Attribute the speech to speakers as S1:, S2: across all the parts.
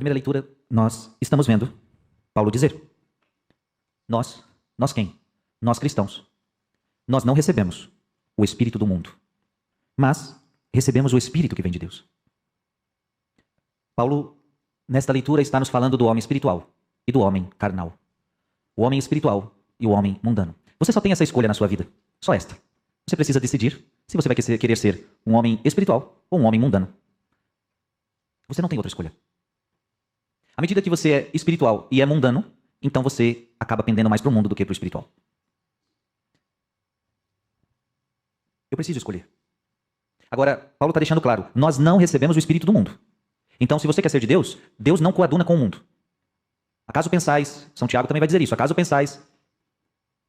S1: primeira leitura, nós estamos vendo Paulo dizer: nós quem? Nós cristãos. Nós não recebemos o espírito do mundo, mas recebemos o espírito que vem de Deus. Paulo, nesta leitura, está nos falando do homem espiritual e do homem carnal. O homem espiritual e o homem mundano. Você só tem essa escolha na sua vida, só esta. Você precisa decidir se você vai querer ser um homem espiritual ou um homem mundano. Você não tem outra escolha. À medida que você é espiritual e é mundano, então você acaba pendendo mais para o mundo do que para o espiritual. Eu preciso escolher. Agora, Paulo está deixando claro, nós não recebemos o espírito do mundo. Então, se você quer ser de Deus, Deus não coaduna com o mundo. Acaso pensais, São Tiago também vai dizer isso, acaso pensais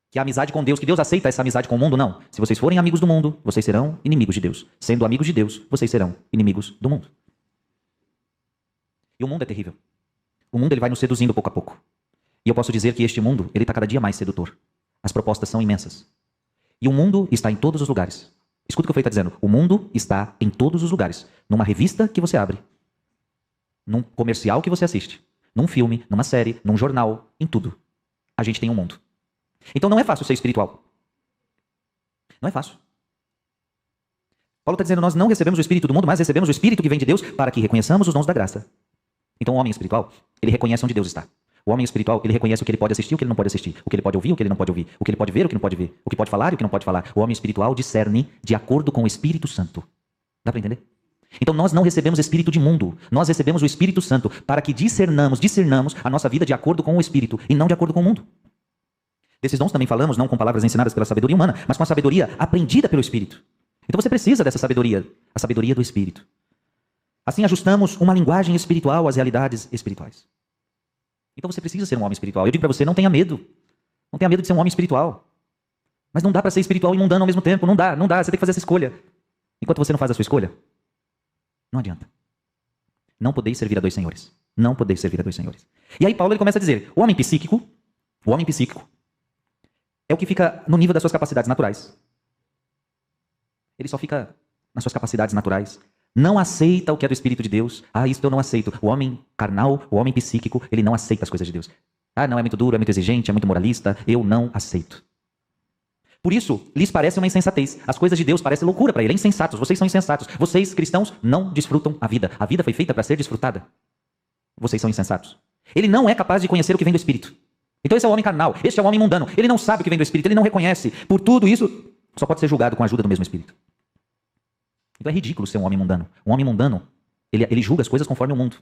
S1: que a amizade com Deus, que Deus aceita essa amizade com o mundo? Não. Se vocês forem amigos do mundo, vocês serão inimigos de Deus. Sendo amigos de Deus, vocês serão inimigos do mundo. E o mundo é terrível. O mundo ele vai nos seduzindo pouco a pouco. E eu posso dizer que este mundo ele está cada dia mais sedutor. As propostas são imensas. E o mundo está em todos os lugares. Escuta o que o Frei está dizendo. O mundo está em todos os lugares. Numa revista que você abre. Num comercial que você assiste. Num filme, numa série, num jornal, em tudo. A gente tem um mundo. Então não é fácil ser espiritual. Não é fácil. Paulo está dizendo, nós não recebemos o espírito do mundo, mas recebemos o espírito que vem de Deus para que reconheçamos os dons da graça. Então o homem espiritual, ele reconhece onde Deus está. O homem espiritual, ele reconhece o que ele pode assistir e o que ele não pode assistir. O que ele pode ouvir e o que ele não pode ouvir. O que ele pode ver e o que não pode ver. O que pode falar e o que não pode falar. O homem espiritual discerne de acordo com o Espírito Santo. Dá para entender? Então nós não recebemos espírito de mundo. Nós recebemos o Espírito Santo para que discernamos a nossa vida de acordo com o Espírito e não de acordo com o mundo. Desses dons também falamos, não com palavras ensinadas pela sabedoria humana, mas com a sabedoria aprendida pelo Espírito. Então você precisa dessa sabedoria, a sabedoria do Espírito. Assim ajustamos uma linguagem espiritual às realidades espirituais. Então você precisa ser um homem espiritual. Eu digo para você, não tenha medo. Não tenha medo de ser um homem espiritual. Mas não dá para ser espiritual e mundano ao mesmo tempo. Não dá. Você tem que fazer essa escolha. Enquanto você não faz a sua escolha, não adianta. Não podeis servir a dois senhores. Não podeis servir a dois senhores. E aí Paulo ele começa a dizer, o homem psíquico é o que fica no nível das suas capacidades naturais. Ele só fica nas suas capacidades naturais. Não aceita o que é do Espírito de Deus. Isso eu não aceito. O homem carnal, o homem psíquico, ele não aceita as coisas de Deus. Não, é muito duro, é muito exigente, é muito moralista. Eu não aceito. Por isso, lhes parece uma insensatez. As coisas de Deus parecem loucura para ele. É insensatos. Vocês são insensatos. Vocês, cristãos, não desfrutam a vida. A vida foi feita para ser desfrutada. Vocês são insensatos. Ele não é capaz de conhecer o que vem do Espírito. Então esse é o homem carnal. Este é o homem mundano. Ele não sabe o que vem do Espírito. Ele não reconhece. Por tudo isso, só pode ser julgado com a ajuda do mesmo Espírito. Então é ridículo ser um homem mundano. Um homem mundano, ele julga as coisas conforme o mundo.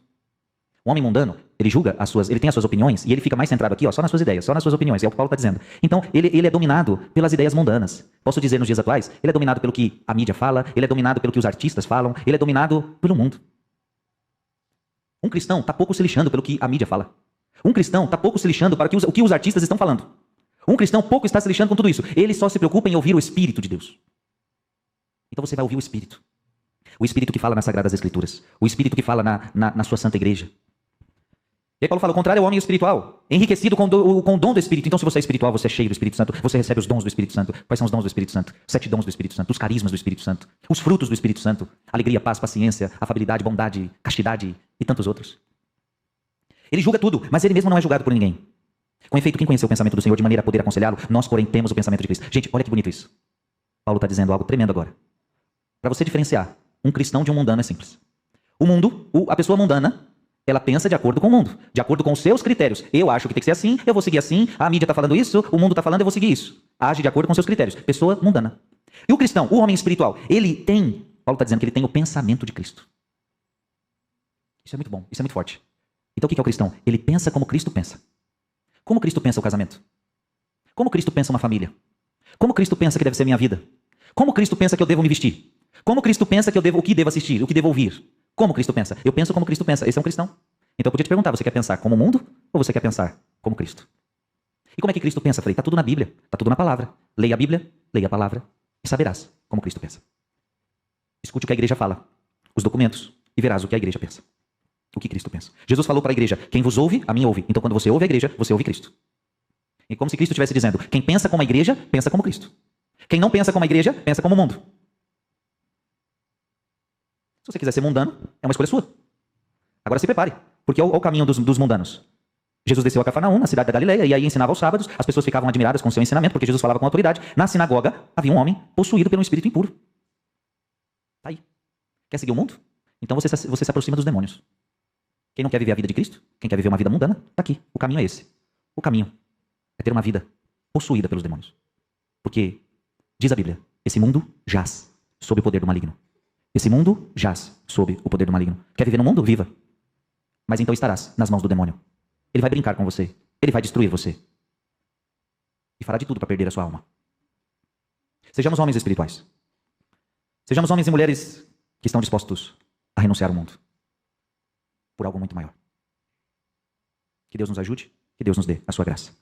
S1: Um homem mundano, ele julga ele tem as suas opiniões e ele fica mais centrado aqui, só nas suas ideias, só nas suas opiniões. É o que Paulo está dizendo. Então, ele é dominado pelas ideias mundanas. Posso dizer nos dias atuais, ele é dominado pelo que a mídia fala, ele é dominado pelo que os artistas falam, ele é dominado pelo mundo. Um cristão está pouco se lixando pelo que a mídia fala. Um cristão está pouco se lixando para o que os artistas estão falando. Um cristão pouco está se lixando com tudo isso. Ele só se preocupa em ouvir o Espírito de Deus. Então você vai ouvir o Espírito. O Espírito que fala nas Sagradas Escrituras. O Espírito que fala na sua Santa Igreja. E aí Paulo fala, o contrário é o homem espiritual, enriquecido com o dom do Espírito. Então se você é espiritual, você é cheio do Espírito Santo, você recebe os dons do Espírito Santo. Quais são os dons do Espírito Santo? 7 dons do Espírito Santo, os carismas do Espírito Santo, os frutos do Espírito Santo, alegria, paz, paciência, afabilidade, bondade, castidade e tantos outros. Ele julga tudo, mas ele mesmo não é julgado por ninguém. Com efeito, quem conheceu o pensamento do Senhor de maneira a poder aconselhá-lo, nós, porém, temos o pensamento de Cristo. Gente, olha que bonito isso. Paulo está dizendo algo tremendo agora. Para você diferenciar um cristão de um mundano é simples. O mundo, a pessoa mundana, ela pensa de acordo com o mundo, de acordo com os seus critérios. Eu acho que tem que ser assim, eu vou seguir assim, a mídia está falando isso, o mundo está falando, eu vou seguir isso. Age de acordo com seus critérios. Pessoa mundana. E o cristão, o homem espiritual, ele tem, Paulo está dizendo que ele tem o pensamento de Cristo. Isso é muito bom, isso é muito forte. Então o que é o cristão? Ele pensa como Cristo pensa. Como Cristo pensa o casamento? Como Cristo pensa uma família? Como Cristo pensa que deve ser minha vida? Como Cristo pensa que eu devo me vestir? Como Cristo pensa o que devo assistir, o que devo ouvir? Como Cristo pensa? Eu penso como Cristo pensa. Esse é um cristão. Então eu podia te perguntar, você quer pensar como o mundo ou você quer pensar como Cristo? E como é que Cristo pensa? Falei, está tudo na Bíblia, está tudo na palavra. Leia a Bíblia, leia a palavra e saberás como Cristo pensa. Escute o que a igreja fala, os documentos, e verás o que a igreja pensa. O que Cristo pensa. Jesus falou para a igreja, quem vos ouve, a mim ouve. Então quando você ouve a igreja, você ouve Cristo. E como se Cristo estivesse dizendo, quem pensa como a igreja, pensa como Cristo. Quem não pensa como a igreja, pensa como o mundo. Se você quiser ser mundano, é uma escolha sua. Agora se prepare, Porque olha o caminho dos mundanos. Jesus desceu a Cafarnaum, na cidade da Galileia, e aí ensinava aos sábados. As pessoas ficavam admiradas com o seu ensinamento, porque Jesus falava com autoridade. Na sinagoga havia um homem possuído por um espírito impuro. Tá aí. Quer seguir o mundo? Então você se aproxima dos demônios. Quem não quer viver a vida de Cristo, quem quer viver uma vida mundana, tá aqui. O caminho é esse. O caminho é ter uma vida possuída pelos demônios. Porque, diz a Bíblia, esse mundo jaz sob o poder do maligno. Esse mundo jaz sob o poder do maligno. Quer viver no mundo? Viva. Mas então estarás nas mãos do demônio. Ele vai brincar com você. Ele vai destruir você. E fará de tudo para perder a sua alma. Sejamos homens espirituais. Sejamos homens e mulheres que estão dispostos a renunciar ao mundo. Por algo muito maior. Que Deus nos ajude, que Deus nos dê a sua graça.